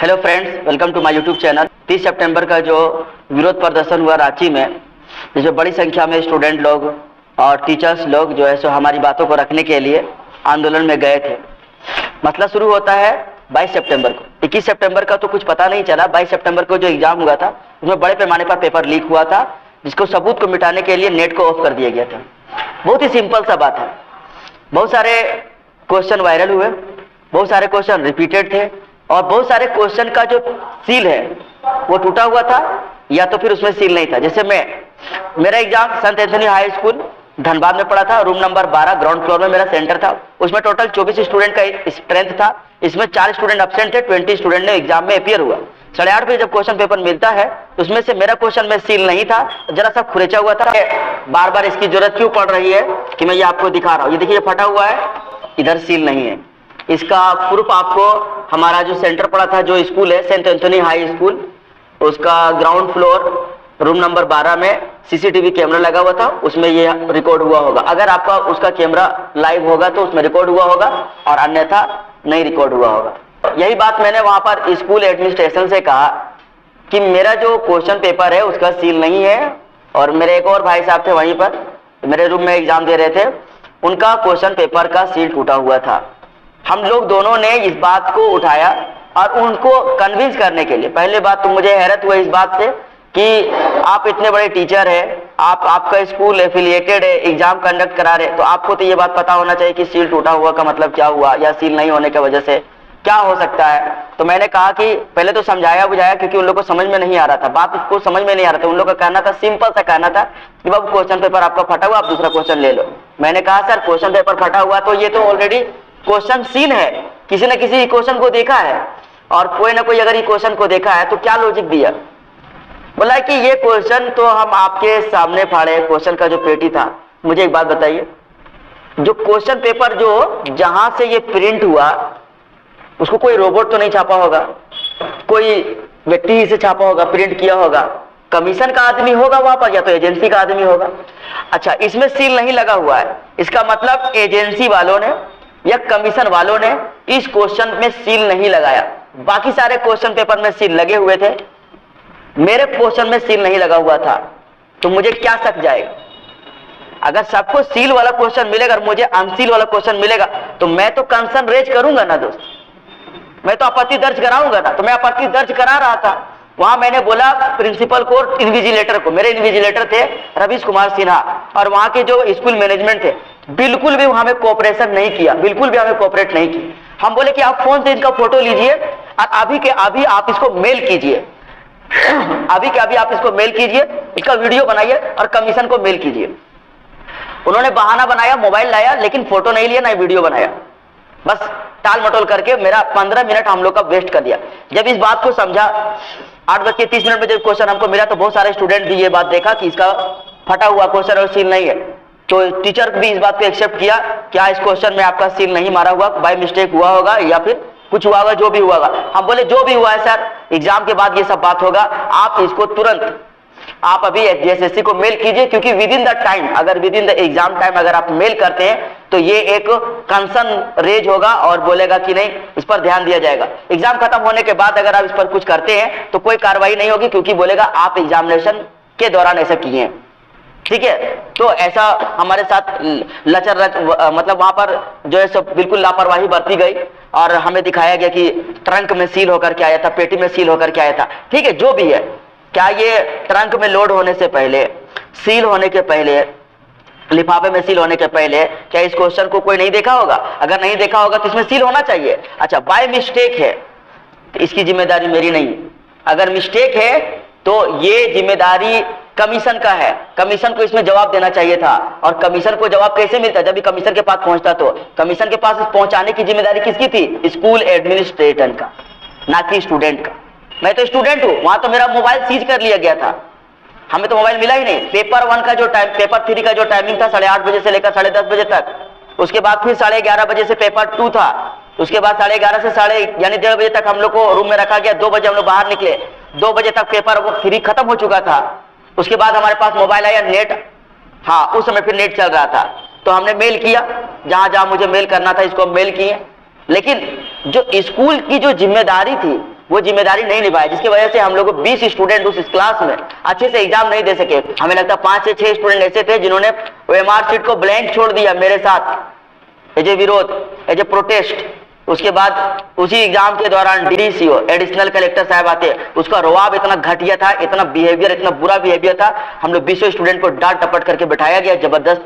Hello friends, welcome to my YouTube channel. 30 सितंबर का जो विरोध प्रदर्शन हुआ रांची में, जिसमें बड़ी संख्या में स्टूडेंट लोग और टीचर्स लोग जो है सो हमारी बातों को रखने के लिए आंदोलन में गए थे। मसला शुरू होता है 22 सितंबर को। 21 सितंबर का तो कुछ पता नहीं चला। 22 सितंबर को जो एग्जाम हुआ था उसमें बड़े पैमाने पर पेपर लीक हुआ था, जिसको सबूत को मिटाने के लिए नेट को ऑफ कर दिया गया था। बहुत ही सिंपल सा बात है। बहुत सारे क्वेश्चन वायरल हुए, बहुत सारे क्वेश्चन रिपीटेड थे और बहुत सारे क्वेश्चन का जो सील है वो टूटा हुआ था या तो फिर उसमें सील नहीं था। जैसे मेरा एग्जाम संत एंथनी हाई स्कूल धनबाद में पड़ा था, रूम नंबर 12 ग्राउंड फ्लोर में मेरा सेंटर था। उसमें टोटल 24 स्टूडेंट का स्ट्रेंथ था। इसमें 4 स्टूडेंट एब्सेंट थे, 20 स्टूडेंट ने एग्जाम में अपीयर हुआ। 8:30 बजे जब क्वेश्चन पेपर मिलता है तो उसमें से मेरा क्वेश्चन में सील नहीं था, जरा सा खुरेचा हुआ था। बार बार इसकी जरूरत क्यों पड़ रही है कि मैं ये आपको दिखा रहा हूँ। ये देखिए, ये फटा हुआ है, इधर सील नहीं है। इसका प्रूफ आपको हमारा जो सेंटर पड़ा था, जो स्कूल है सेंट एंथनी हाई स्कूल, उसका ग्राउंड फ्लोर रूम नंबर 12 में सीसीटीवी कैमरा लगा हुआ था, उसमें ये रिकॉर्ड हुआ होगा। अगर आपका उसका कैमरा लाइव होगा तो उसमें रिकॉर्ड हुआ होगा और अन्यथा नहीं रिकॉर्ड हुआ होगा। यही बात मैंने वहां पर स्कूल एडमिनिस्ट्रेशन से कहा कि मेरा जो क्वेश्चन पेपर है उसका सील नहीं है। और मेरे एक और भाई साहब थे वहीं पर, मेरे रूम में एग्जाम दे रहे थे, उनका क्वेश्चन पेपर का सील टूटा हुआ था। हम लोग दोनों ने इस बात को उठाया और उनको कन्विंस करने के लिए, पहले बात तो मुझे हैरत हुई इस बात से कि आप इतने बड़े टीचर हैं, आपका स्कूल एफिलिएटेड है, एग्जाम कंडक्ट करा रहे, तो आपको तो ये बात पता होना चाहिए कि सील टूटा हुआ का मतलब क्या हुआ या सील नहीं होने की वजह से क्या हो सकता है। तो मैंने कहा कि पहले तो समझाया बुझाया, क्योंकि उन लोगों को समझ में नहीं आ रहा था, बात उसको समझ में नहीं आ रहा था। उन लोगों का कहना था, सिंपल सा कहना था कि बाबू क्वेश्चन पेपर आपका फटा हुआ, आप दूसरा क्वेश्चन ले लो। मैंने कहा सर क्वेश्चन पेपर फटा हुआ तो ये तो ऑलरेडी क्वेश्चन सील है, किसी न किसी क्वेश्चन को देखा है और कोई ना कोई अगर ये क्वेश्चन को देखा है तो क्या लॉजिक दिया। बोला कि ये क्वेश्चन तो हम आपके सामने फाड़े, क्वेश्चन का जो पेटी था। मुझे एक बात बताइए, जो क्वेश्चन पेपर जो जहां से ये प्रिंट हुआ उसको कोई रोबोट तो नहीं छापा होगा, कोई व्यक्ति ही से छापा होगा, प्रिंट किया होगा, कमीशन का आदमी होगा वहां पर या तो एजेंसी का आदमी होगा। अच्छा, इसमें सील नहीं लगा हुआ है, इसका मतलब एजेंसी वालों ने या कमीशन वालों ने इस क्वेश्चन में सील नहीं लगाया। बाकी सारे क्वेश्चन पेपर में सील लगे हुए थे, मेरे क्वेश्चन में सील नहीं लगा हुआ था, तो मुझे क्या शक जाएगा। अगर सबको सील वाला क्वेश्चन मिलेगा और मुझे अनसील वाला क्वेश्चन मिलेगा तो मैं तो कंसर्न रेज करूंगा ना दोस्त, मैं तो आपत्ति दर्ज कराऊंगा ना। तो मैं आपत्ति दर्ज करा रहा था। वहां मैंने बोला प्रिंसिपल को, इन्विजिलेटर को, मेरे इन्विजिलेटर थे रवीश कुमार सिन्हा, और वहां के जो स्कूल मैनेजमेंट थे बिल्कुल भी हमें कोऑपरेशन नहीं किया, बिल्कुल भी हमें कोऑपरेट नहीं की। हम बोले कि आप फोन से इनका फोटो लीजिए और अभी के अभी आप इसको मेल कीजिए, अभी के अभी आप इसको मेल कीजिए, इसका वीडियो बनाइए और कमीशन को मेल कीजिए। उन्होंने बहाना बनाया, मोबाइल लाया, लेकिन फोटो नहीं लिया ना वीडियो बनाया, बस टाल मटोल करके मेरा 15 मिनट हम लोग का वेस्ट कर दिया। जब इस बात को समझा, 8:30 में जब क्वेश्चन हमको मिला तो बहुत सारे स्टूडेंट भी ये बात देखा कि इसका फटा हुआ क्वेश्चन और सील नहीं है, तो टीचर भी इस बात को एक्सेप्ट किया, क्या इस क्वेश्चन में आपका सील नहीं मारा हुआ, बाय मिस्टेक हुआ होगा या फिर कुछ हुआ होगा, जो भी हुआ होगा। हम बोले जो भी हुआ है सर, एग्जाम के बाद ये सब बात होगा, आप इसको तुरंत आप अभी DSSC को मेल कीजिए, क्योंकि विद इन द टाइम, अगर with in the exam time अगर आप मेल करते हैं तो ये एक कंसर्न रेज होगा और बोलेगा कि नहीं इस पर ध्यान दिया जाएगा। एग्जाम खत्म होने के बाद अगर आप इस पर कुछ करते हैं तो कोई कार्रवाई नहीं होगी, क्योंकि बोलेगा आप एग्जामिनेशन के दौरान ऐसा किए हैं। ठीक है, तो ऐसा हमारे साथ मतलब वहां पर जो है सब बिल्कुल लापरवाही बरती गई और हमें दिखाया गया कि ट्रंक में सील होकर के आया था, पेटी में सील होकर के आया था। ठीक है, जो भी है, क्या ये ट्रंक में लोड होने से पहले, सील होने के पहले, लिफाफे में सील होने के पहले क्या इस क्वेश्चन को कोई नहीं देखा होगा? अगर नहीं देखा होगा तो इसमें सील होना चाहिए। अच्छा, बाय मिस्टेक है तो इसकी जिम्मेदारी मेरी नहीं। अगर मिस्टेक है तो ये जिम्मेदारी कमीशन का है, कमीशन को इसमें जवाब देना चाहिए था। और कमीशन को जवाब कैसे मिलता? जब भी कमीशन के पास पहुंचता तो कमीशन के पास पहुंचाने की जिम्मेदारी किसकी थी? स्कूल एडमिनिस्ट्रेटर का, ना कि स्टूडेंट का। मैं तो स्टूडेंट हूं, वहां तो मेरा मोबाइल सीज कर लिया गया था, हमें तो मोबाइल मिला ही नहीं। पेपर 1 का जो टाइम, पेपर 3 का जो टाइमिंग था 8:30 बजे से लेकर 10:30 बजे तक, उसके बाद फिर 11:30 बजे से पेपर 2 था, उसके बाद 11:30 से 1:30 बजे तक हम लोग को रूम में रखा गया। 2 बजे हम लोग बाहर निकले, 2 बजे तक पेपर 3 खत्म हो चुका था। उसके बाद हमारे पास मोबाइल आया, नेट, हाँ उस समय फिर नेट चल रहा था, तो हमने मेल किया, जहां जहां मुझे मेल करना था इसको मेल किए। लेकिन जो स्कूल की जो जिम्मेदारी थी वो जिम्मेदारी नहीं निभाया, जिसकी वजह से हम लोग 20 स्टूडेंट उस क्लास में अच्छे से एग्जाम नहीं दे सके। हमें लगता है 5 से 6 स्टूडेंट ऐसे थे जिन्होंने OMR शीट को ब्लैंक छोड़ दिया मेरे साथ एज ए विरोध, एज ए प्रोटेस्ट। उसके बाद उसी एग्जाम के दौरान DCO एडिशनल कलेक्टर साहब आते, उसका रवाब इतना घटिया था, इतना बिहेवियर, इतना बुरा बिहेवियर था, हम लोग 20 स्टूडेंट को डांट टपट करके बैठाया गया जबरदस्त।